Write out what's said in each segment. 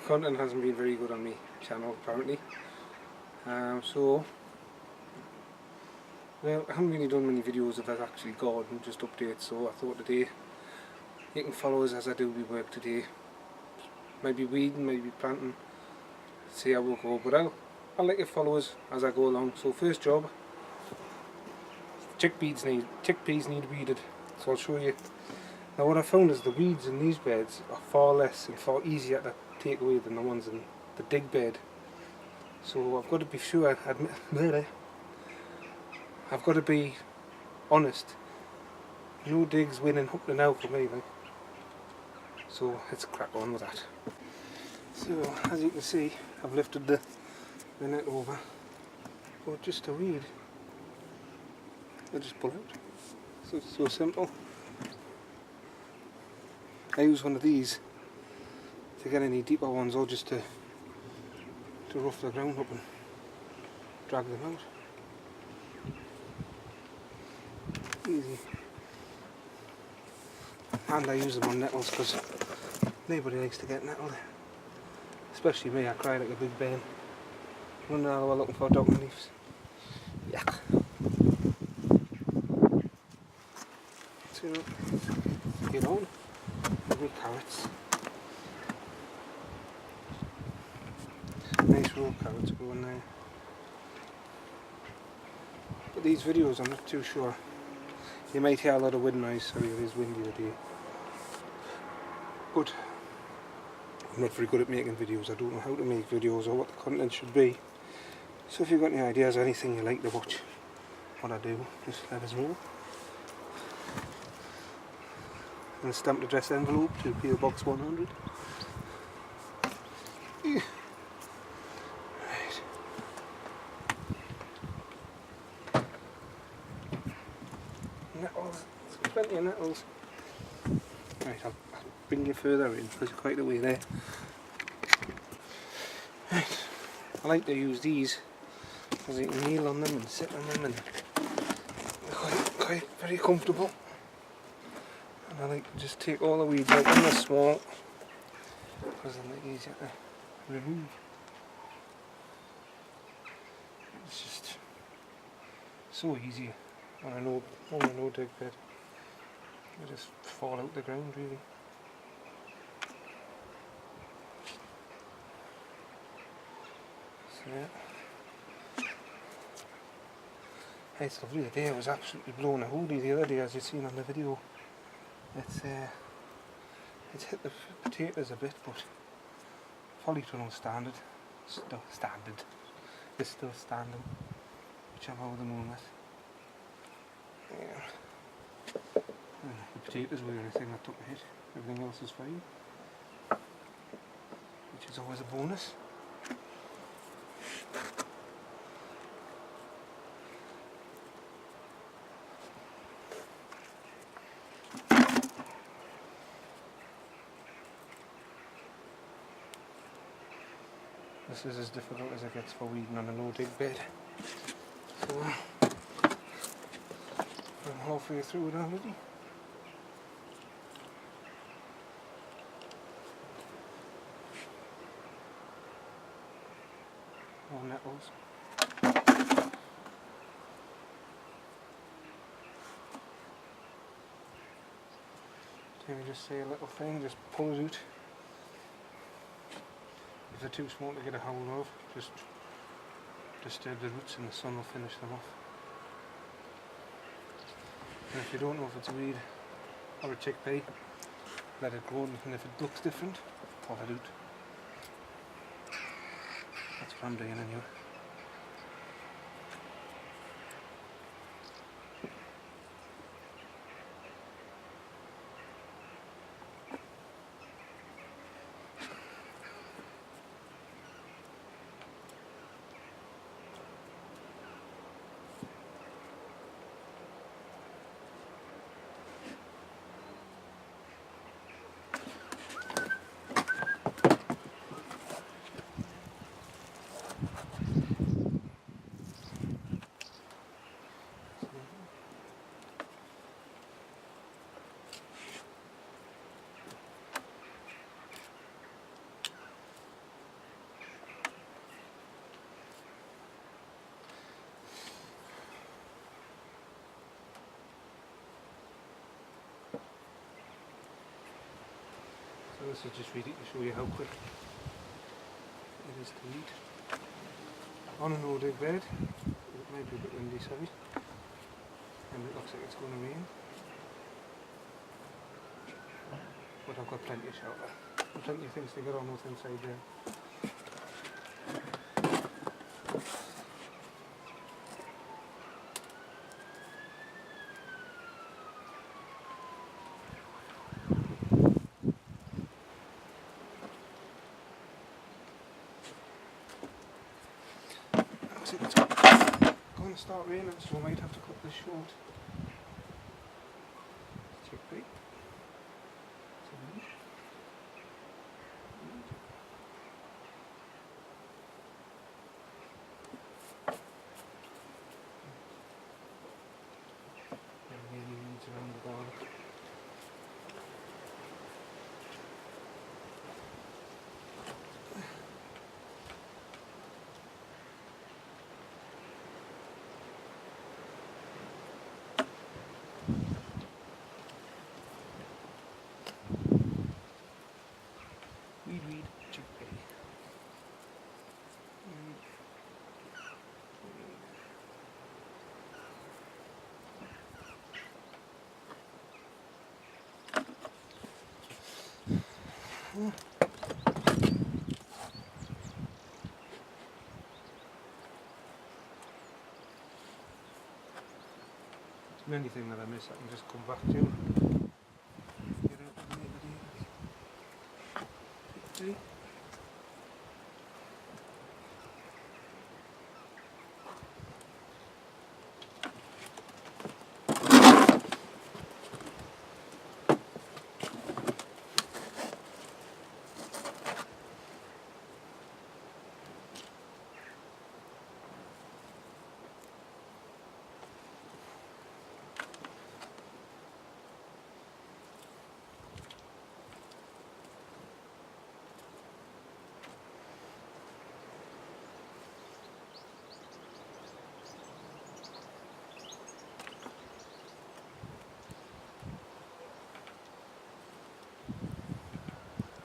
content hasn't been very good on my channel apparently. So, well, I haven't really done many videos of that actually garden, just updates, so I thought today you can follow us as I do my work today. Maybe weeding, maybe planting, see how we'll go, but I'll let you follow us as I go along. So first job, chickpeas need weeded, so I'll show you. Now what I found is the weeds in these beds are far less and far easier to take away than the ones in the dig bed. So I've got to be sure, I've got to be honest, no digs winning up to now for me, like. So let's crack on with that. So as you can see, I've lifted the net over, but just a weed, I just pull out. So it's so simple. I use one of these to get any deeper ones, or just to rough the ground up and drag them out. Easy. And I use them on nettles because nobody likes to get nettled. Especially me, I cry like a big bairn. Running all over looking for dock leaves. Yuck. So, get on. Lovely carrots. Nice raw carrots growing there. But these videos, I'm not too sure. You might hear a lot of wind noise, sorry, it is windy today. But I'm not very good at making videos. I don't know how to make videos or what the content should be. So if you've got any ideas or anything you like to watch what I do, just let us know. And a stamped address envelope to PO Box 100. Right. Nettles, there's plenty of nettles. Right, I'll bring you further in because you're quite a way there. Right, I like to use these because you can kneel on them and sit on them, and they're quite very comfortable. And I like to just take all the weeds out when they're small because they're like easier to remove. It's just so easy on a no dig bed. They just fall out the ground really. So yeah. It's lovely. The day I was absolutely blown a hoodie the other day, as you've seen on the video. It's hit the potatoes a bit, but polytunnel standard. Still standard. It's still standing. Whichever way the moon is. Yeah. The potatoes were the only thing that took a hit. Everything else is fine, which is always a bonus. This is as difficult as it gets for weeding on a no dig bed. So I'm halfway through it already. More nettles. Can we just say a little thing, just pull it out. If they're too small to get a hold of, just disturb the roots and the sun will finish them off. And if you don't know if it's a weed or a chickpea, let it grow, and if it looks different, pull it out. That's what I'm doing anyway. this is just really to show you how quick it is to weed. On an no dig bed, it might be a bit windy, sorry, and it looks like it's going to rain, but I've got plenty of shelter and plenty of things to get on with inside there. It's going to start raining, so I might have to cut this short. Chickpea. Really needs around the garlic. Weed, chickpea. Anything that I miss, I can just come back to. Get out and make the deal.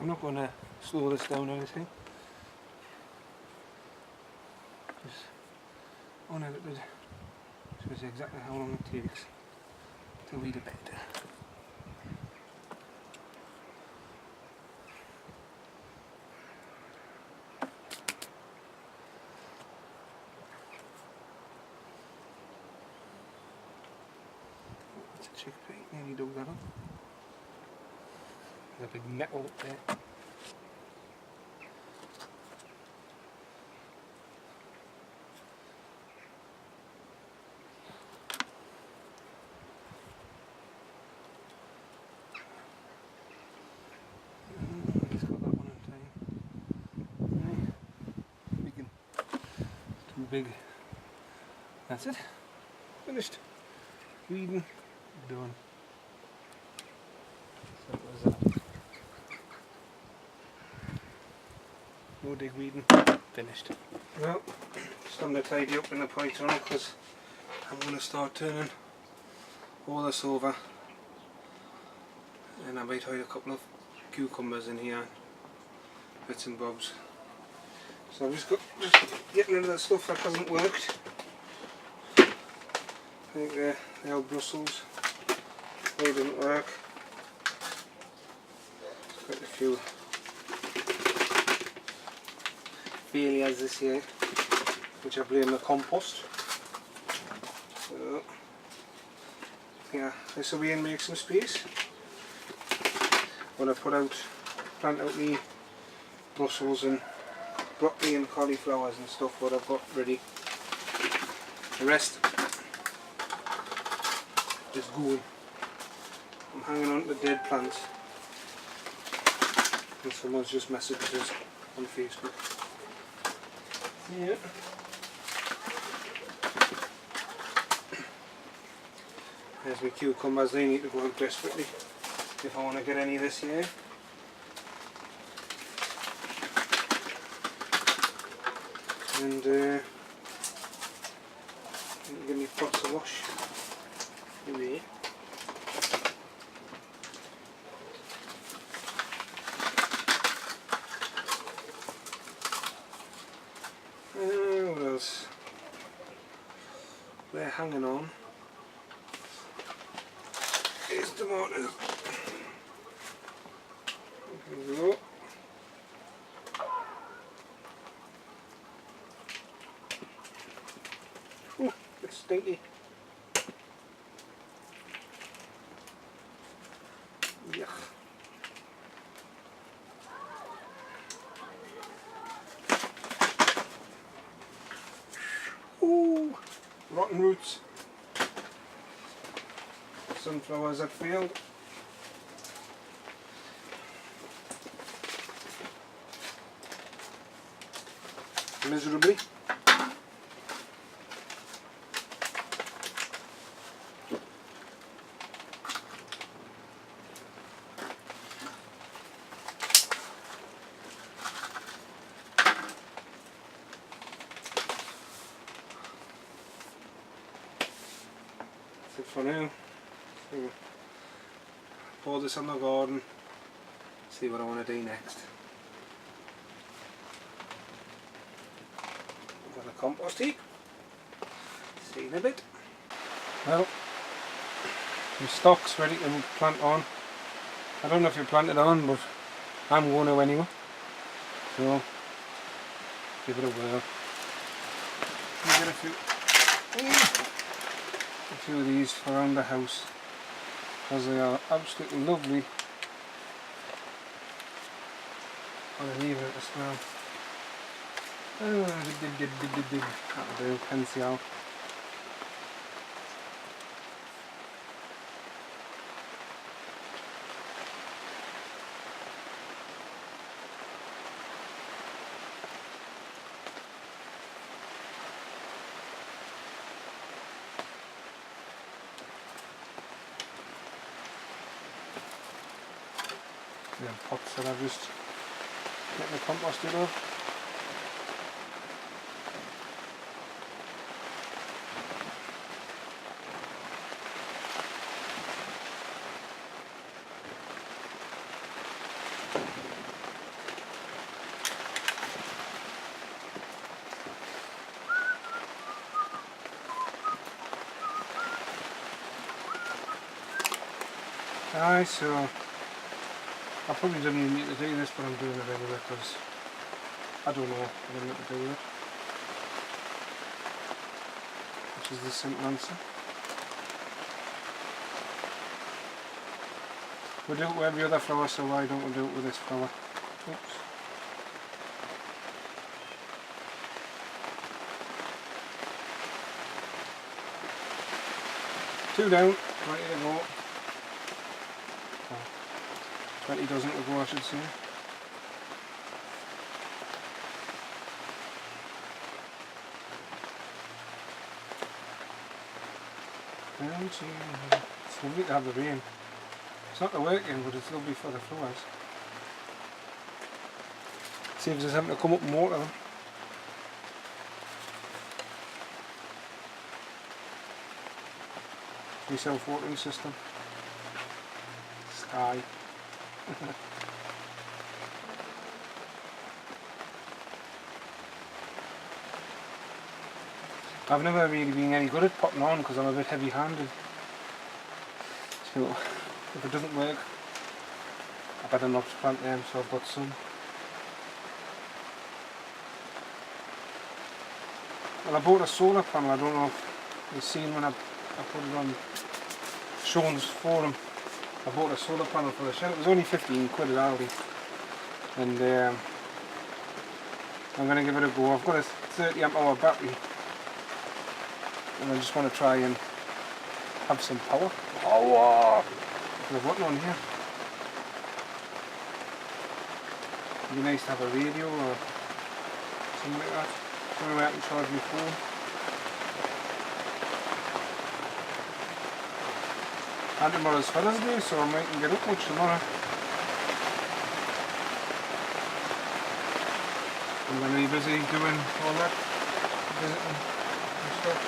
I'm not going to slow this down or anything. Just unedited. Shows you exactly how long it takes to weed a bed. That's a chickpea, nearly dug that up. There's a big nettle up there. He's got that one in time. Right. We can too big. That's it. Finished. Weeding done. Simple as that. No dig weeding, finished. Well, it's time to tidy up in the python because I'm going to start turning all this over, and I might hide a couple of cucumbers in here, bits and bobs. So I'm just getting rid of the stuff that hasn't worked. I think the old Brussels, they didn't work. Quite a few failures this year, which I blame the compost. So yeah, this will be in, make some space. When I plant out the Brussels and broccoli and cauliflowers and stuff, what I've got ready. The rest is going. I'm hanging on to dead plants, and someone's just messaged us on Facebook. Yeah. There's my cucumbers, they need to go out desperately if I want to get any this year. And give me pots to wash away. there hanging on. Here's tomatoes. There we go. Ooh, it's stinky. Yuck. Ooh, rotten roots. Sunflowers that failed. Miserably. That's it for now. So, pour this on the garden, see what I want to do next. Got a compost heap. See you in a bit. Well, your stock's ready to plant on. I don't know if you planted on, but I'm going to anyway. So give it a whirl. You get a few of these for around the house because they are absolutely lovely. I'll leave it to smell. Oh, that'll do, pencil. Yeah, pots that I've just getting the compost in of. Aye, so I probably don't even need to do this, but I'm doing it anyway because I don't know what I'm going to do with it, which is the simple answer. We do it with every other flower, so why don't we do it with this flower? Oops. Two down, ready to go. 20 dozen to go, I should say. It's lovely to have the rain. It's not the working, but it's lovely for the flowers. Saves us having to come up and water them. Free self-watering system. Sky. I've never really been any good at potting on because I'm a bit heavy-handed. So if it doesn't work, I better not plant them, so I've got some. Well, I bought a solar panel. I don't know if you've seen when I put it on Sean's forum. I bought a solar panel for the shed. It was only 15 quid at Aldi, and I'm going to give it a go. I've got a 30 amp hour battery, and I just want to try and have some power. Power! There's a button on here. It'd be nice to have a radio or something like that. Somewhere I can charge my phone. And tomorrow's Father's Day, so I mightn't get up much tomorrow. I'm going to be busy doing all that, visiting and stuff.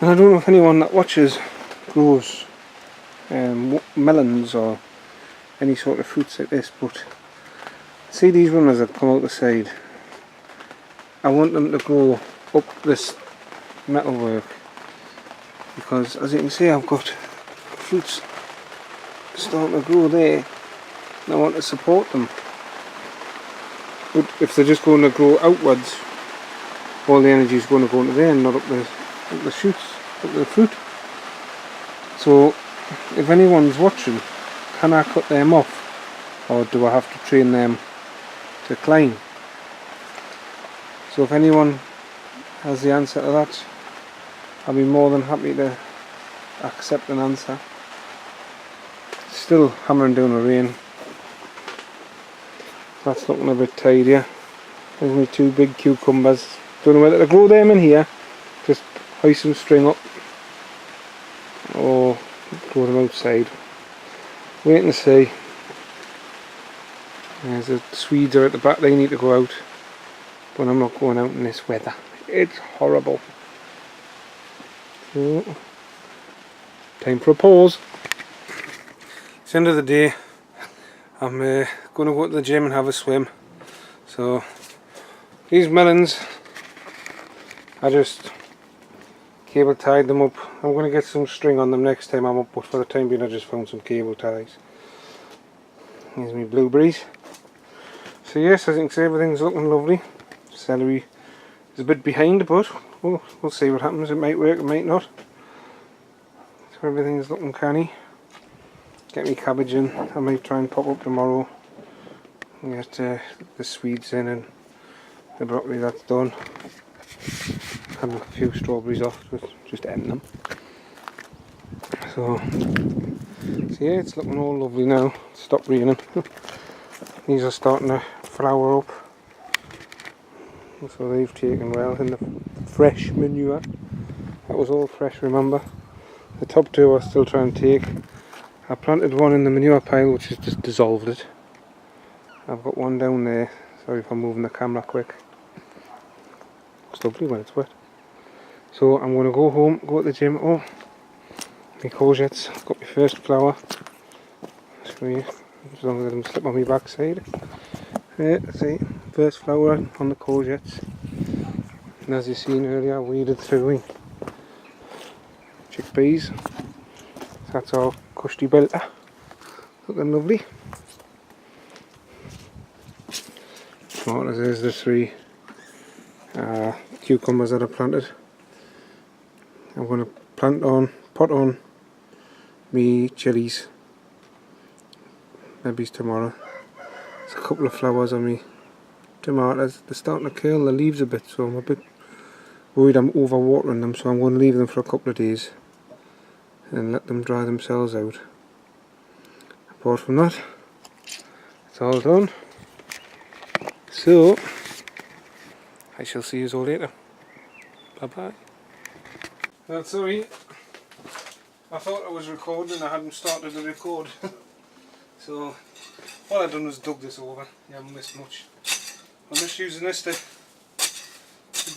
And I don't know if anyone that watches grows melons or any sort of fruits like this, but see these runners that come out the side, I want them to grow up this metalwork, because as you can see I've got fruits starting to grow there and I want to support them. But if they're just going to grow outwards, all the energy is going to go into there and not up the shoots, up the fruit. So if anyone's watching, can I cut them off, or do I have to train them to climb? So if anyone has the answer to that, I'll be more than happy to accept an answer. Still hammering down the rain. That's looking a bit tidier. There's my 2 big cucumbers. Don't know whether to grow them in here, just hoist some string up, or grow them outside. Waiting to see. There's the Swedes are at the back, they need to go out, but I'm not going out in this weather. It's horrible. So, time for a pause. It's the end of the day. I'm going to go to the gym and have a swim. So these melons, I just cable tied them up. I'm going to get some string on them next time I'm up, but for the time being I just found some cable ties. Here's my blueberries. So yes, as you can see, everything's looking lovely. Celery is a bit behind, but we'll see what happens. It might work, it might not. So everything's looking canny. Get me cabbage in. I might try and pop up tomorrow and get the Swedes in and the broccoli that's done. Have a few strawberries off, just ending them. So yeah, it's looking all lovely now. It's stopped raining. These are starting to flower up. So they've taken well in the fresh manure. That was all fresh, remember. The top 2 are still trying to take. I planted one in the manure pile which has just dissolved it. I've got one down there. Sorry if I'm moving the camera quick. Looks lovely when it's wet. So I'm going to go home, go to the gym. Oh, my courgettes. I've got my first flower. Show you, as long as I don't slip on my backside. Yeah, see, first flower on the courgettes. And as you seen earlier, I weeded through my chickpeas. That's all cushy belter. Looking lovely. Tomatoes, there's the 3 cucumbers that I planted. I'm going to pot on me chilies. Maybe tomorrow. There's a couple of flowers on me tomatoes. They're starting to curl the leaves a bit, so I'm a bit worried I'm overwatering them, so I'm going to leave them for a couple of days and let them dry themselves out. Apart from that, it's all done. So I shall see you all later. Bye bye. Well, sorry, I thought I was recording and I hadn't started to record. So all I've done was dug this over. You haven't missed much. I'm just using this to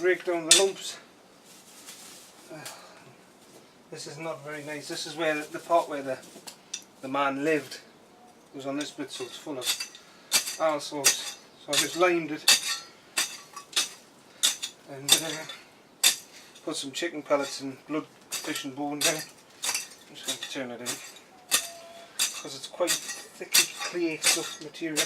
break down the lumps. This is not very nice. This is where the part where the man lived. It was on this bit, so it's full of all sorts. So I just limed it and put some chicken pellets and blood, fish and bones in it. I'm just going to turn it in because it's quite thicky clay stuff material.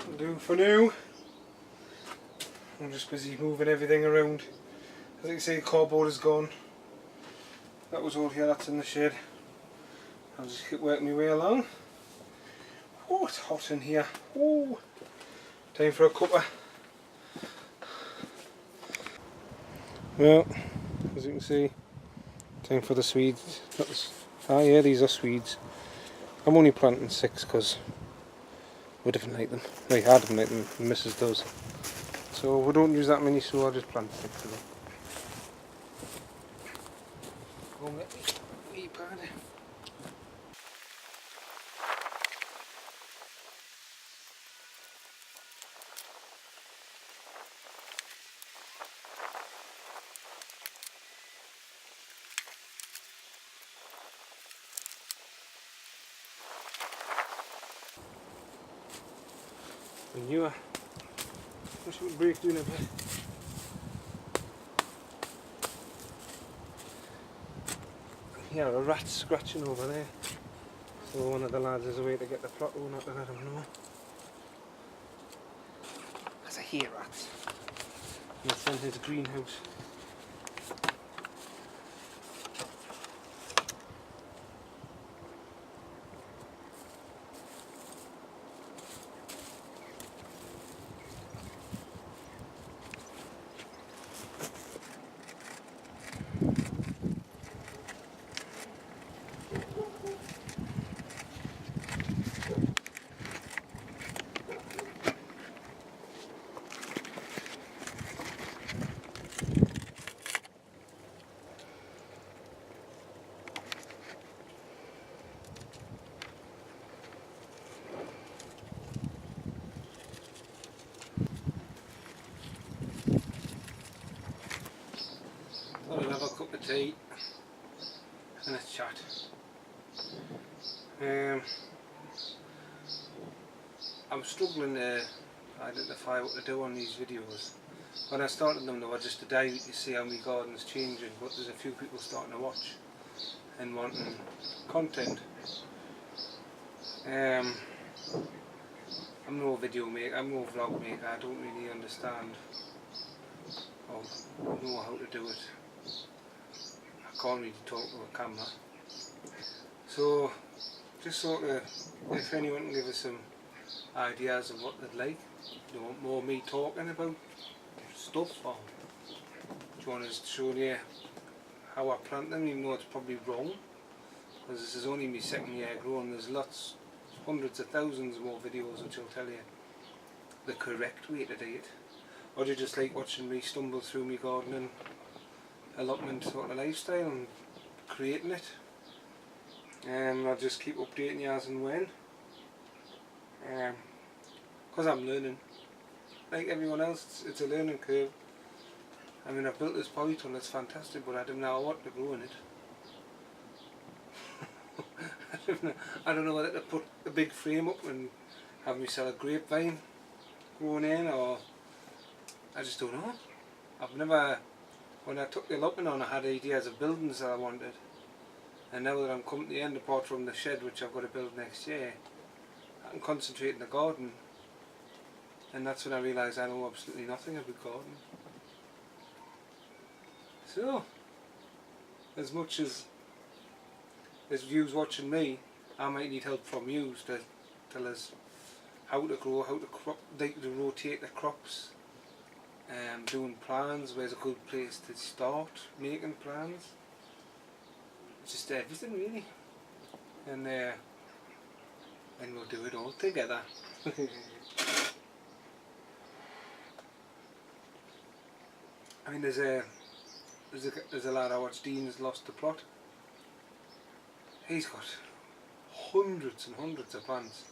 I'll do for now. I'm just busy moving everything around. As you can see, the cardboard is gone. That was all here, that's in the shed. I'll just keep working my way along. Oh, it's hot in here. Oh, time for a cuppa. Well, as you can see, time for the Swedes. Ah yeah, these are Swedes. I'm only planting 6 because we didn't like them. I didn't like them, the missus does. So we don't use that many, so I'll just plant 6 of them. and get me wee pad. Manure. Wish it would break down a bit. Yeah, a rat's scratching over there. So one of the lads is away to get the plot not to let him know. There's a hay rat. And it's in his greenhouse. Thought I'd have a cup of tea and a chat. I'm struggling to identify what to do on these videos. When I started them, they were just a day to see how my garden's changing, but there's a few people starting to watch and wanting content. I'm no video maker, I'm no vlog maker, I don't really understand or know how to do it. I can't really talk to a camera. So, just sort of, if anyone can give us some ideas of what they'd like. Do you want more me talking about stuff, or do you want us to show you how I plant them, even though it's probably wrong? Because this is only my second year growing. There's lots, hundreds of thousands more videos which will tell you the correct way to do it. Or do you just like watching me stumble through my gardening allotment sort of lifestyle and creating it? I'll just keep updating you as and when. Because I'm learning. Like everyone else, it's a learning curve. I mean, I've built this polytunnel, it's fantastic, but I don't know what to grow in it. I don't know whether to put a big frame up and have myself a grapevine growing in, or I just don't know. I've never, when I took the allotment on, I had ideas of buildings that I wanted, and now that I'm coming to the end, apart from the shed which I've got to build next year, I can concentrate in the garden, and that's when I realised I know absolutely nothing about gardening. So, as much as yous watching me, I might need help from yous to tell us how to grow, how to crop, like to rotate the crops, doing plans, where's a good place to start making plans, just everything really, and we'll do it all together. I mean, there's a lad I watched, Dean's lost the plot. He's got hundreds and hundreds of plants.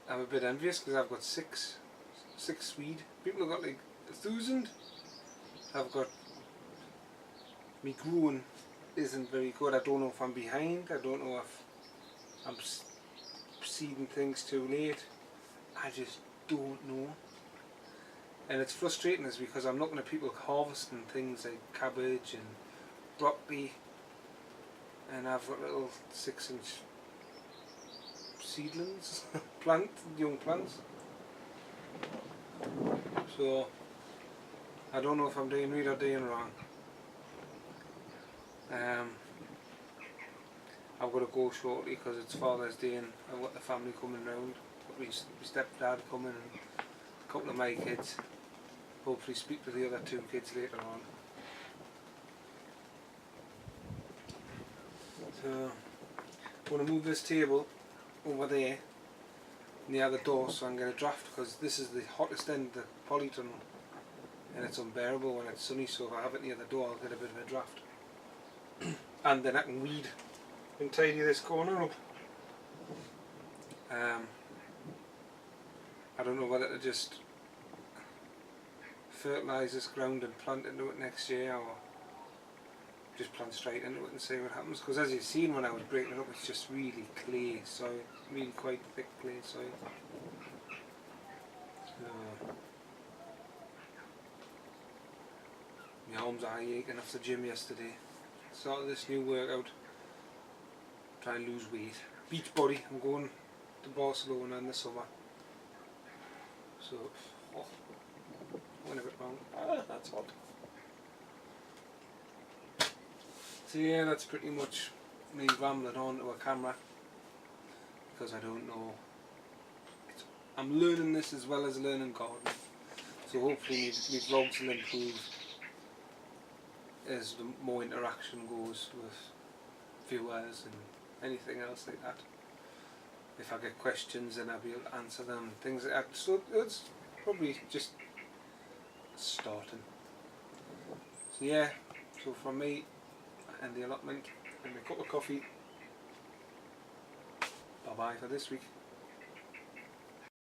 I'm a bit envious because I've got six Swede. People have got like 1,000. I've got, me growing isn't very good. I don't know if I'm behind. I don't know if I'm seeding things too late. I just don't know. And it's frustrating is because I'm looking at people harvesting things like cabbage and broccoli, and I've got little 6-inch seedlings, young plants. So I don't know if I'm doing right or doing wrong. I've got to go shortly because it's Father's Day and I've got the family coming round. Got my stepdad coming and a couple of my kids. Hopefully speak to the other 2 kids later on. So I'm going to move this table over there near the door so I can get a draft, because this is the hottest end of the polytunnel and it's unbearable when it's sunny, so if I have it near the door I'll get a bit of a draft. and then I can weed and tidy this corner up. I don't know whether to just fertilise this ground and plant into it next year, or just plant straight into it and see what happens, because as you've seen when I was breaking it up, it's just really clay soil, really quite thick clay soil. So, my arms are aching off the gym yesterday. Started this new workout, try and lose weight. Beach body, I'm going to Barcelona in the summer. So, went a bit wrong. That's odd. So yeah, that's pretty much me rambling on to a camera, because I don't know. I'm learning this as well as learning gardening. So hopefully my vlogs will improve as the more interaction goes with viewers and anything else like that. If I get questions, then I'll be able to answer them, things like that. So it's probably just starting. So yeah, so from me and the allotment and my cup of coffee, bye bye for this week.